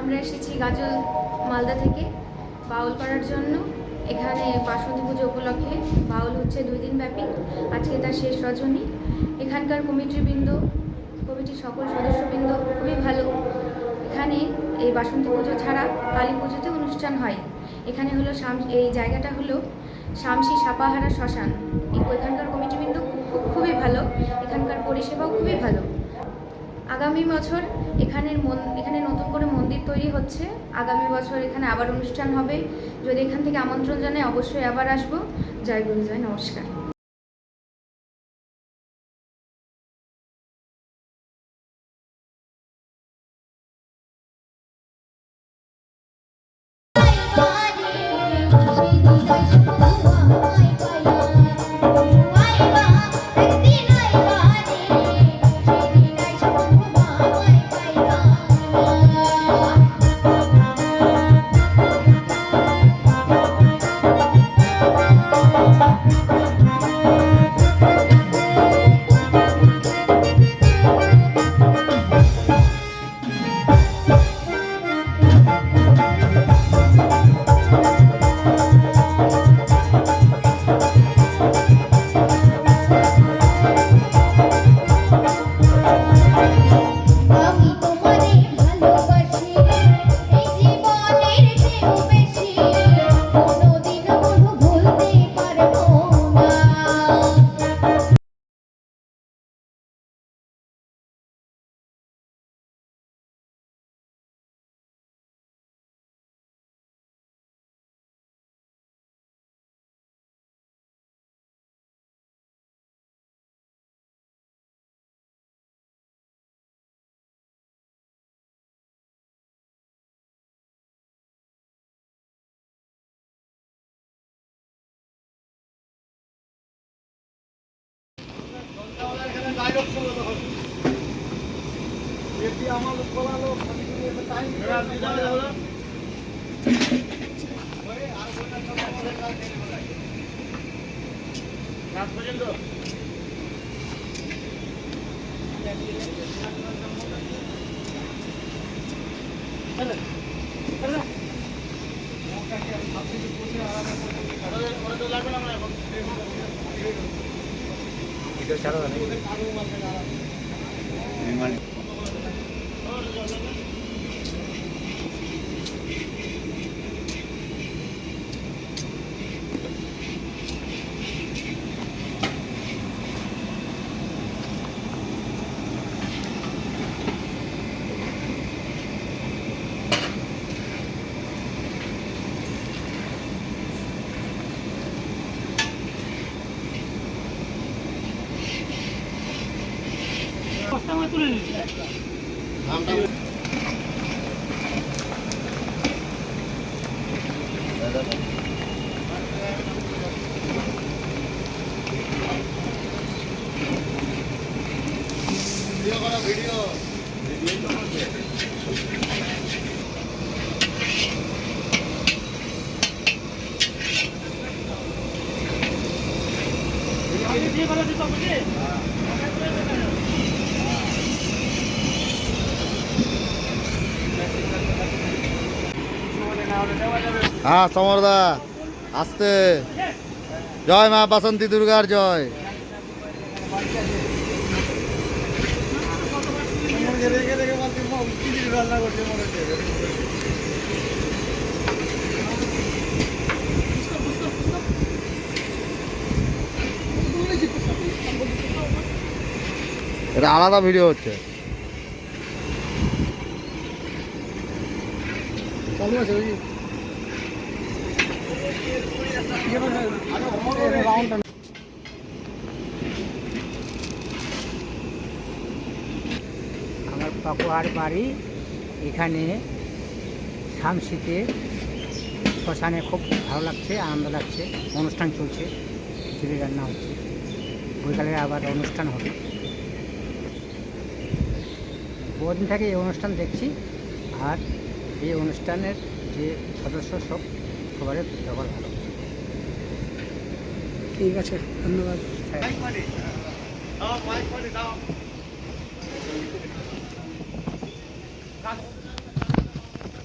আমরা এসেছি গাজল মালদা থেকে বাউল করার জন্য। এখানে বাসন্তী পুজো উপলক্ষে বাউল হচ্ছে 2 দিন ব্যাপী। আজকে তার শেষ রজনী। এখানকার কমিটির সকল সদস্যবৃন্দ খুবই ভালো। এখানে এই বাসন্তী পুজো ছাড়া কালী পুজোতে অনুষ্ঠান হয়। এখানে হলো এই জায়গাটা হলো শামসি সাপাহারা শ্মশান। এখানকার কমিটিবৃন্দ খুবই ভালো, এখানকার পরিষেবাও খুবই ভালো। আগামী বছর এখানে নতুন করে মন্দির তৈরি হচ্ছে। আগামী বছর এখানে আবার অনুষ্ঠান হবে। যদি এখান থেকে আমন্ত্রণ জানায় অবশ্যই আবার আসবো। জয় গুরু, জয় নমস্কার। তুলে নিচ্ছি। ভিডিও হ্যাঁ সমরদা আসতে। জয় মা বাসন্তী দুর্গার জয়। এটা আলাদা ভিডিও হচ্ছে। চালু আছে আমার পাকুয়ার বাড়ি এখানে শামসিতে শ্মশানে খুব ভালো লাগছে, আনন্দ লাগছে। অনুষ্ঠান চলছে, খিচুড়ি রান্না হচ্ছে, বৈকালে আবার অনুষ্ঠান হবে। বহুদিন থেকে এই অনুষ্ঠান দেখছি, আর এই অনুষ্ঠানের যে সদস্য সবার ব্যবহার ভালো। ঠিক আছে, ধন্যবাদ।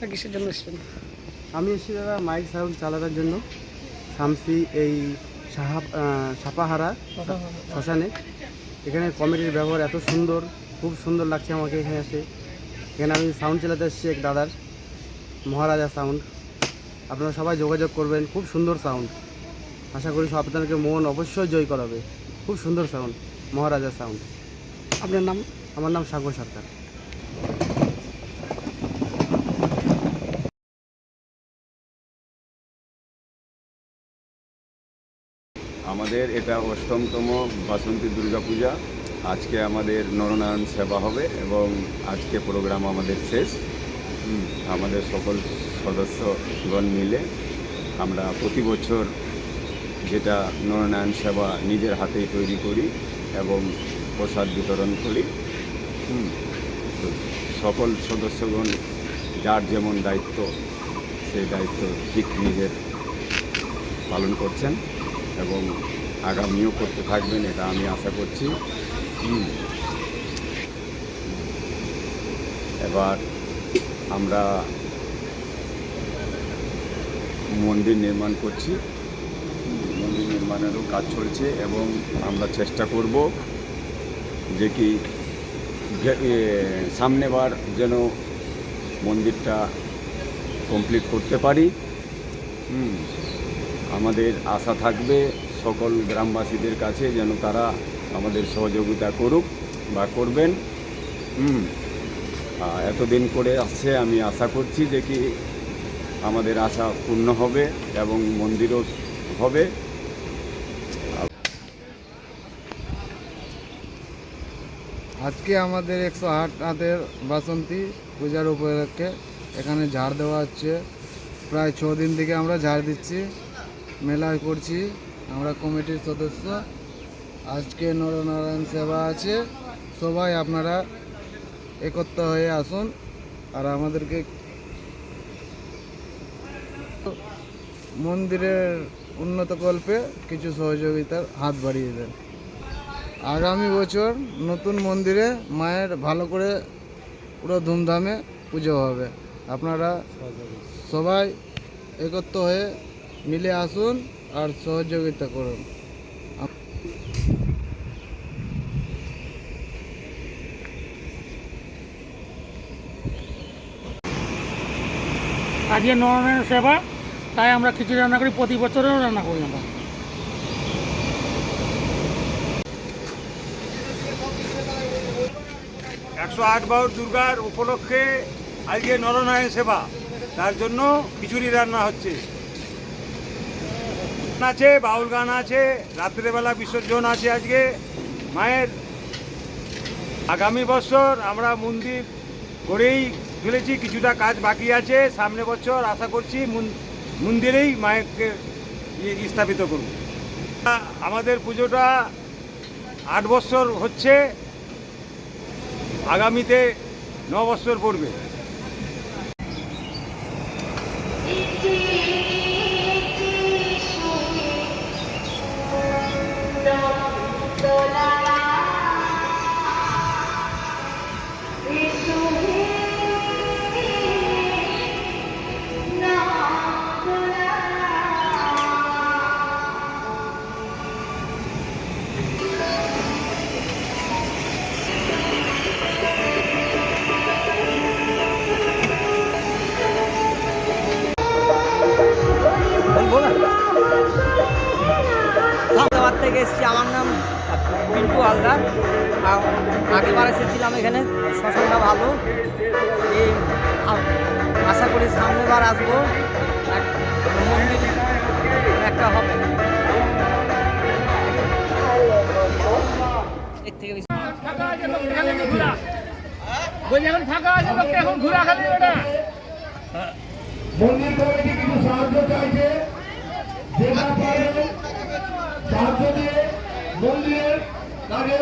আপনারা কিসের জন্য এসেছেন? আমি এসেছি দাদা মাইক সাউন্ড চালানোর জন্য শামসি এই সাপাহারা শ্মশানে। এখানে কমিটির ব্যবহার এত সুন্দর, খুব সুন্দর লাগছে আমাকে এখানে এসে। এখানে আমি সাউন্ড চালাতে এসেছি এক দাদার, মহারাজা সাউন্ড। আপনারা সবাই যোগাযোগ করবেন, খুব সুন্দর সাউন্ড। আশা করি আপনাদেরকে মন অবশ্যই জয় করাবে। খুব সুন্দর সাউন্ড, মহারাজা সাউন্ড। আপনার নাম? আমার নাম সাগর সরকার। আমাদের এটা অষ্টমতম বাসন্তী দুর্গাপূজা। আজকে আমাদের নরনারায়ণ সেবা হবে এবং আজকে প্রোগ্রাম আমাদের শেষ। আমাদের সকল সদস্যগণ মিলে আমরা প্রতি বছর যেটা নরনারায়ণ সেবা নিজের হাতেই তৈরি করি এবং প্রসাদ বিতরণ করি। তো সকল সদস্যগণ যার যেমন দায়িত্ব, সেই দায়িত্ব ঠিক নিজের পালন করছেন এবং আগামীও করতে থাকবেন, এটা আমি আশা করছি। এবার আমরা মন্দির নির্মাণ করছি, মন্দির নির্মাণেরও কাজ চলছে এবং আমরা চেষ্টা করব যে কি সামনেবার যেন মন্দিরটা কমপ্লিট করতে পারি। আমাদের আশা থাকবে সকল গ্রামবাসীদের কাছে যেন তারা আমাদের সহযোগিতা করুক বা করবেন। এতদিন করে আসছে, আমি আশা করছি যে কি আমাদের আশা পূর্ণ হবে এবং মন্দিরও হবে। আজকে আমাদের 108 হাতের বাসন্তী পূজার উপলক্ষে এখানে ঝাড় দেওয়া হচ্ছে। প্রায় 6 দিন থেকে আমরা ঝাড় দিচ্ছি, মেলা করছি। আমরা কমিটির সদস্য। আজকে নরনারায়ণ সেবা আছে, সবাই আপনারা একত্র হয়ে আসুন আর আমাদেরকে মন্দিরের উন্নত কল্পে কিছু সহযোগিতার হাত বাড়িয়ে দেন। আগামী বছর নতুন মন্দিরে মায়ের ভালো করে পুরো ধুমধামে পুজো হবে। আপনারা সবাই একত্র হয়ে মিলে আসুন আর সহযোগিতা করুন। আজকে নরনারায়ণ সেবা, তাই আমরা খিচুড়ি রান্না করি, প্রতি বছরেও রান্না করি আমরা। একশো আট বাহুর দুর্গার উপলক্ষে আজকে নরনারায়ণ সেবা, তার জন্য খিচুড়ি রান্না হচ্ছে। আছে, বাউল গান আছে, রাত্রেবেলা বিসর্জন আছে আজকে মায়ের। আগামী বছর আমরা মন্দির করেই ফেলেছি, কিছুটা কাজ বাকি আছে। সামনে বছর আশা করছি মন্দিরেই মায়েরকে স্থাপিত করব। আমাদের পুজোটা 8 বছর হচ্ছে, আগামীতে 9 বছর পড়বে। হায়দ্রাবাদ থেকে এসেছি। আমার নাম পিন্টু হালদার। আগেবার এসেছিলাম এখানে, শ্মশানটা ভালো। এই আশা করি সামনেবার আসবো, মন্দির একটা হবে। এর থেকে বেশি মন্দির কমিটি কিছু সাহায্য চাইছে, যেটা পারবেন সাহায্য দিয়ে মন্দিরের কাজে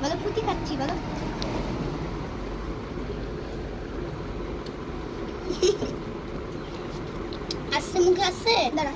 বলো ফুটি খাচ্ছি বলো। আসছে মুখে আসছে দাঁড়া।